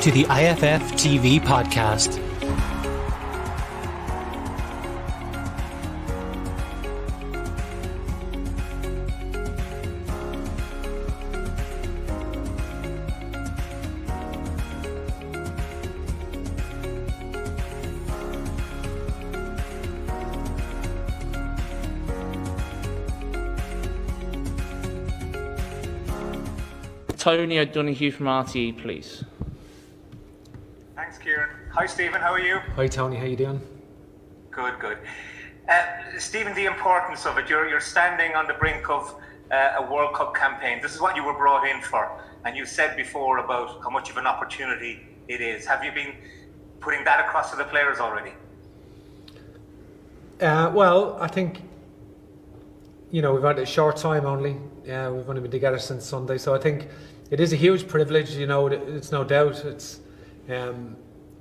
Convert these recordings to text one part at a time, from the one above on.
to the IFF TV podcast. Tony O'Donoghue from RTE, please. Thanks, Kieran. Hi, Stephen. How are you? Hi, Tony. How you doing? Good, good. Stephen, the importance of it. You're standing on the brink of a World Cup campaign. This is what you were brought in for. And you said before about how much of an opportunity it is. Have you been putting that across to the players already? Well, I think, we've had a short time only. We've only been together since Sunday. So I think it is a huge privilege, it's no doubt. It's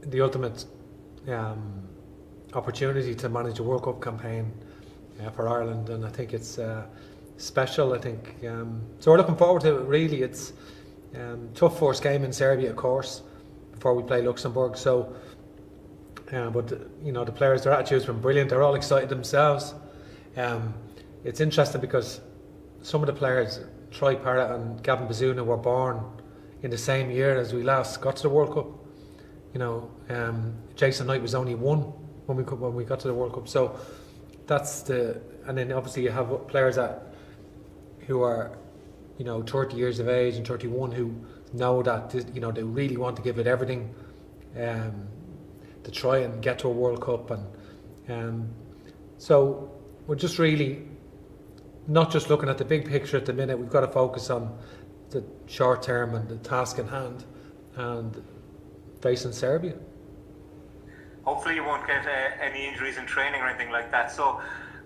the ultimate opportunity to manage a World Cup campaign for Ireland, and I think it's special. I think so. We're looking forward to it. Really, it's tough first game in Serbia, of course, before we play Luxembourg. So, but the players, their attitude's been brilliant. They're all excited themselves. It's interesting because some of the players, Troy Parrott and Gavin Bazuna, were born in the same year as we last got to the World Cup. Jason Knight was only one when we got to the World Cup. So that's and then obviously you have players who are 30 years of age and 31 who know that they really want to give it everything to try and get to a World Cup, and so we're just really not just looking at the big picture at the minute. We've got to focus on the short term and the task in hand and facing Serbia. Hopefully you won't get any injuries in training or anything like that. So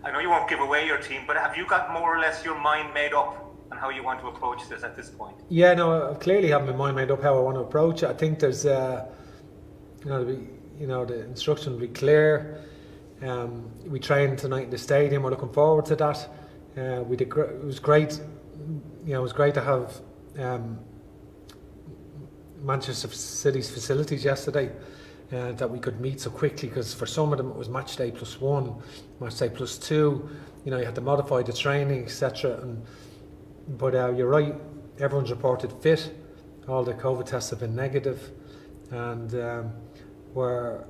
I know you won't give away your team, but have you got more or less your mind made up on how you want to approach this at this point? Yeah, no, I clearly have my mind made up how I want to approach it. I think there's, the instruction will be clear. We trained tonight in the stadium. We're looking forward to that. It was great. It was great to have Manchester City's facilities yesterday, that we could meet so quickly, because for some of them it was match day +1, match day +2. You had to modify the training, etc. But you're right. Everyone's reported fit. All the COVID tests have been negative, and we're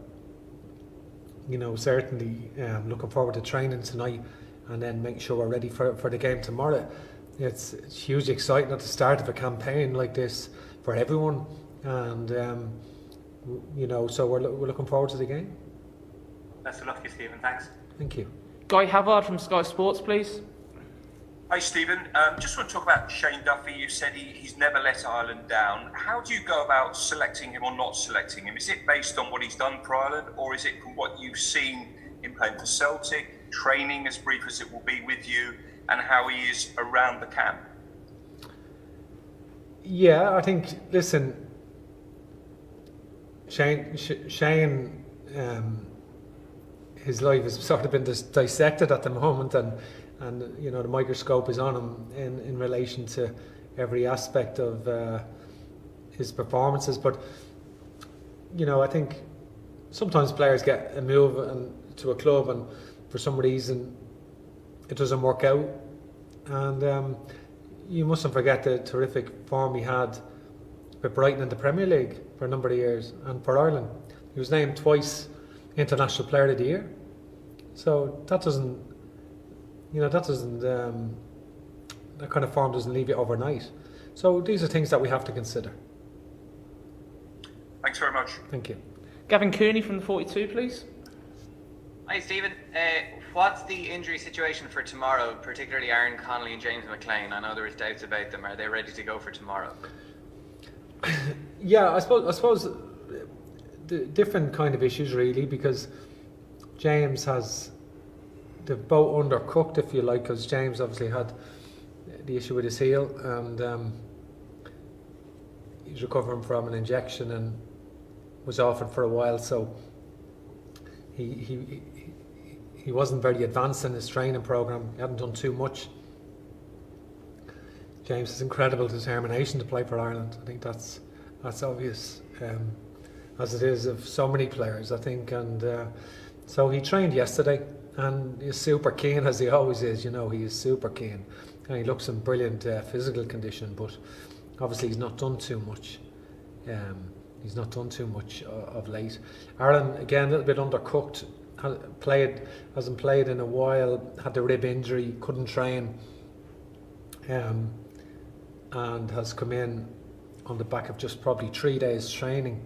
certainly looking forward to training tonight, and then make sure we're ready for the game tomorrow. It's hugely exciting at the start of a campaign like this for everyone, and so we're looking forward to the game. Best of luck to you, Stephen. Thanks. Thank you. Guy Havard from Sky Sports, please. Hi, Stephen. Just want to talk about Shane Duffy. You said he's never let Ireland down. How do you go about selecting him or not selecting him? Is it based on what he's done for Ireland, or is it from what you've seen him playing for Celtic, training as brief as it will be with you, and how he is around the camp? Yeah, I think, listen, Shane, his life has sort of been dissected at the moment, and the microscope is on him in relation to every aspect of his performances. But I think sometimes players get a move to a club, and for some reason it doesn't work out, and you mustn't forget the terrific form he had with Brighton in the Premier League for a number of years, and for Ireland he was named twice International Player of the Year. So that kind of form doesn't leave you overnight. So these are things that we have to consider. Thanks very much. Thank you. Gavin Cooney from the 42, please. Hi, Stephen. What's the injury situation for tomorrow, particularly Aaron Connolly and James McLean? I know there was doubts about them. Are they ready to go for tomorrow? Yeah, I suppose the different kind of issues really, because James has the boat undercooked, if you like, because James obviously had the issue with his heel, and he's recovering from an injection and was off it for a while, so he wasn't very advanced in his training program. He hadn't done too much. James has incredible determination to play for Ireland. I think that's That's obvious, as it is of so many players, I think. And so he trained yesterday, and he's super keen, as he always is. You know, he is super keen, and he looks in brilliant physical condition. But obviously, he's not done too much. He's not done too much of late. Aaron, again, a little bit undercooked. Hasn't played in a while. Had the rib injury, couldn't train, and has come in on the back of just probably 3 days training.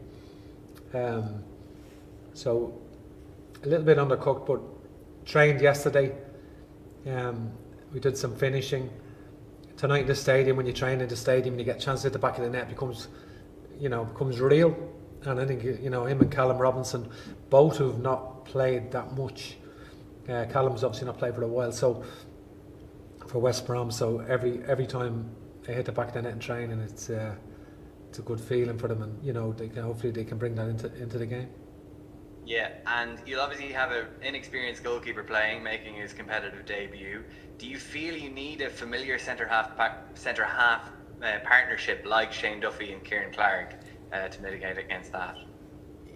So a little bit undercooked, but trained yesterday. We did some finishing. Tonight in the stadium, when you train in the stadium and you get a chance to hit the back of the net, becomes real. And I think, him and Callum Robinson, both who've not played that much. Callum's obviously not played for a while, so for West Brom. So every time they hit the back of the net in training, it's a good feeling for them, and hopefully they can bring that into the game. Yeah, and you'll obviously have an inexperienced goalkeeper making his competitive debut. Do you feel you need a familiar centre half partnership like Shane Duffy and Kieran Clark to mitigate against that?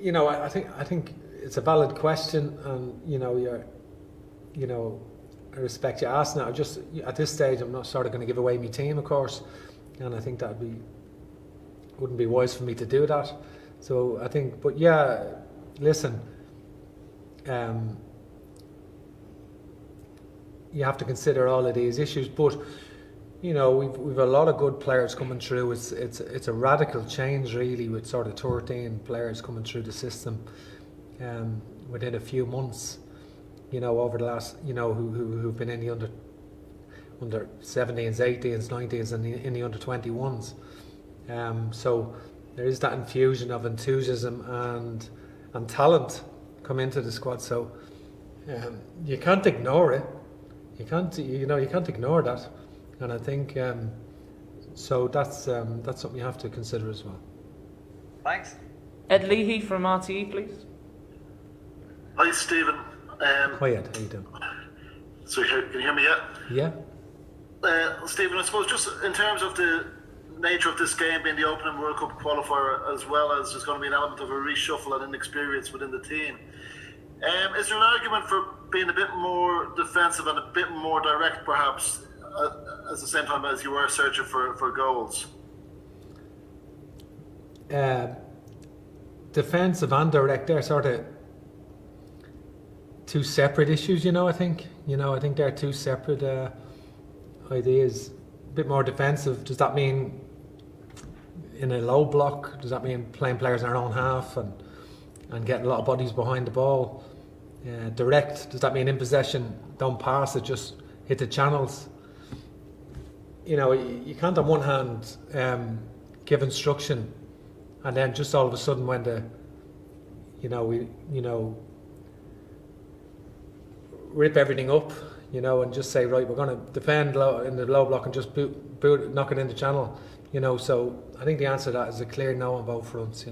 I think it's a valid question, and I respect you asking it. Just at this stage, I'm not sort of going to give away my team, of course, and I think wouldn't be wise for me to do that. So I think, but yeah, listen, you have to consider all of these issues, but we've a lot of good players coming through. It's a radical change really, with sort of 13 players coming through the system within a few months. Over the last, who've been in the under 17s, 18s, 19s, and in the under 21s. So there is that infusion of enthusiasm and talent come into the squad. So you can't ignore it. You can't ignore that. And I think so. That's something you have to consider as well. Thanks. Ed Leahy from RTE, please. Hi, Stephen. Hi Ed, how you doing? So can you hear me yet? Yeah. Stephen, I suppose just in terms of the nature of this game being the opening World Cup qualifier, as well as there's going to be an element of a reshuffle and inexperience within the team, is there an argument for being a bit more defensive and a bit more direct, perhaps, at the same time as you were searching for goals? Defensive and direct, they're sort of two separate issues, I think. I think they're two separate ideas. A bit more defensive, does that mean in a low block? Does that mean playing players in our own half and getting a lot of bodies behind the ball? Direct, does that mean in possession, don't pass it, just hit the channels? You can't on one hand give instruction and then just all of a sudden when rip everything up, and just say, right, we're going to defend in the low block and just knock it in the channel, So I think the answer to that is a clear no on both fronts,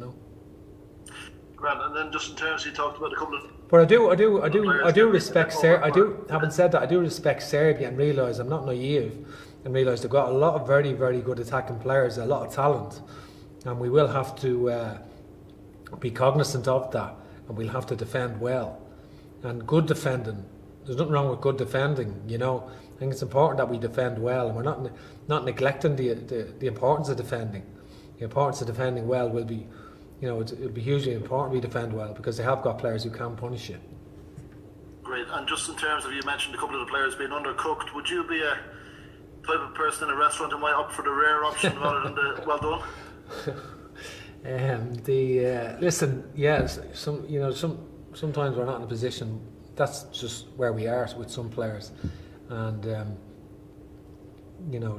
Grant, and then just in terms, you talked about a couple of. But I do respect Serbia. Having said that, I do respect Serbia and realise I'm not naive, and realise they've got a lot of very, very good attacking players, a lot of talent, and we will have to be cognizant of that, and we'll have to defend well, and good defending. There's nothing wrong with good defending, I think it's important that we defend well, and we're not neglecting the importance of defending. The importance of defending well will be, it'll be hugely important we defend well, because they have got players who can punish you. Great. And just in terms of, you mentioned a couple of the players being undercooked, would you be a type of person in a restaurant who might opt for the rare option rather than the well done? Listen, yes, sometimes we're not in a position. That's just where we are with some players, and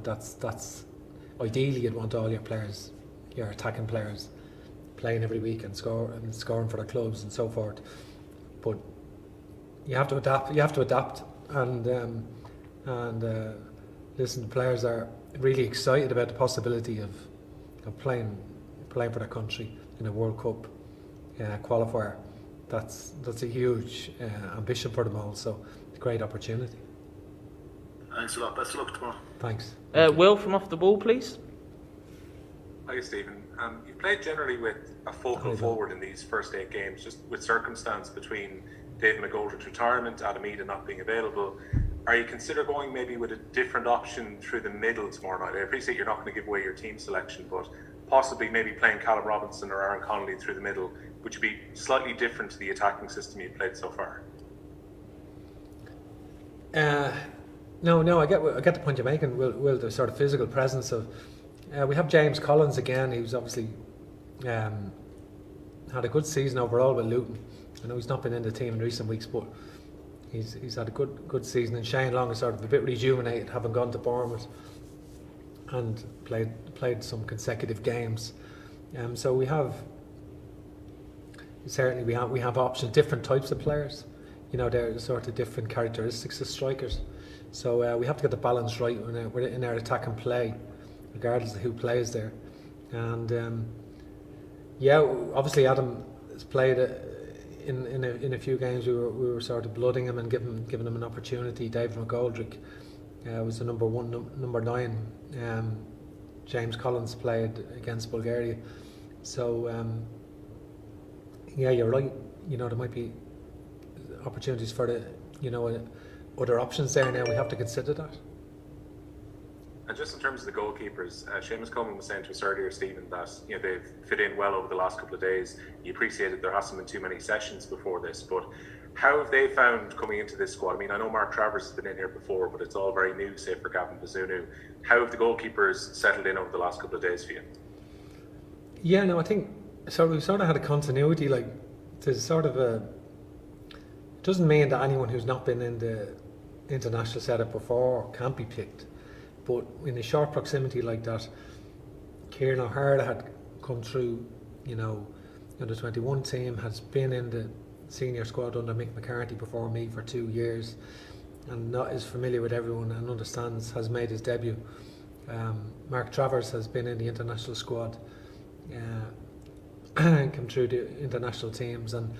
that's ideally you'd want all your players, your attacking players, playing every week and scoring for their clubs and so forth. But you have to adapt. And listen, the players are really excited about the possibility of playing for their country in a World Cup qualifier. That's a huge ambition for them all, so it's a great opportunity. Thanks a lot. Best of luck tomorrow. Thanks. Will from Off the Ball, please. Hi, Stephen. You've played generally with a focal forward in these first 8 games, just with circumstance between David McGoldrick's retirement, Adam Eden not being available. Are you consider going maybe with a different option through the middle tomorrow night? I appreciate you're not going to give away your team selection, but possibly maybe playing Callum Robinson or Aaron Connolly through the middle, which would be slightly different to the attacking system you've played so far. No, I get the point you're making. Will the sort of physical presence of we have James Collins again. He's obviously had a good season overall with Luton. I know he's not been in the team in recent weeks, but he's had a good season. And Shane Long is sort of a bit rejuvenated, having gone to Bournemouth and played some consecutive games. So we have options, different types of players. You know, they're sort of different characteristics of strikers. So we have to get the balance right in our attack and play, regardless of who plays there. And obviously Adam has played in a few games. We were sort of blooding him and giving him an opportunity. David McGoldrick was the number 9. James Collins played against Bulgaria. So you're right. You know, there might be opportunities for other options there. Now we have to consider that. And just in terms of the goalkeepers, Seamus Coleman was saying to us earlier, Stephen, that they've fit in well over the last couple of days. You appreciated there hasn't been too many sessions before this, but how have they found coming into this squad? I mean, I know Mark Travers has been in here before, but it's all very new, say for Gavin Bazunu. How have the goalkeepers settled in over the last couple of days for you? Yeah, no, I think we've sort of had a continuity. Like, there's sort of it doesn't mean that anyone who's not been in the international setup before can't be picked. But in a short proximity like that, Kieran O'Hara had come through, under 21 team, has been in the senior squad under Mick McCarthy before me for 2 years, and is familiar with everyone and understands, has made his debut. Mark Travers has been in the international squad, come through the international teams, and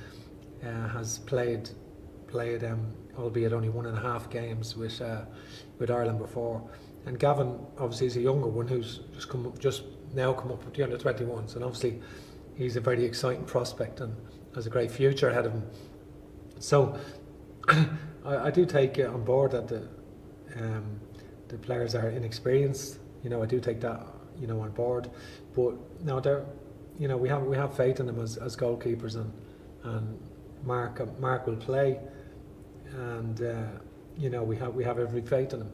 has played, albeit only 1.5 games with Ireland before. And Gavin obviously is a younger one who's just now come up with the under 21s, and obviously he's a very exciting prospect and has a great future ahead of him. So I do take it on board that the players are inexperienced. I do take that on board, but no, we have faith in them as goalkeepers, and Mark will play, and we have every faith in him.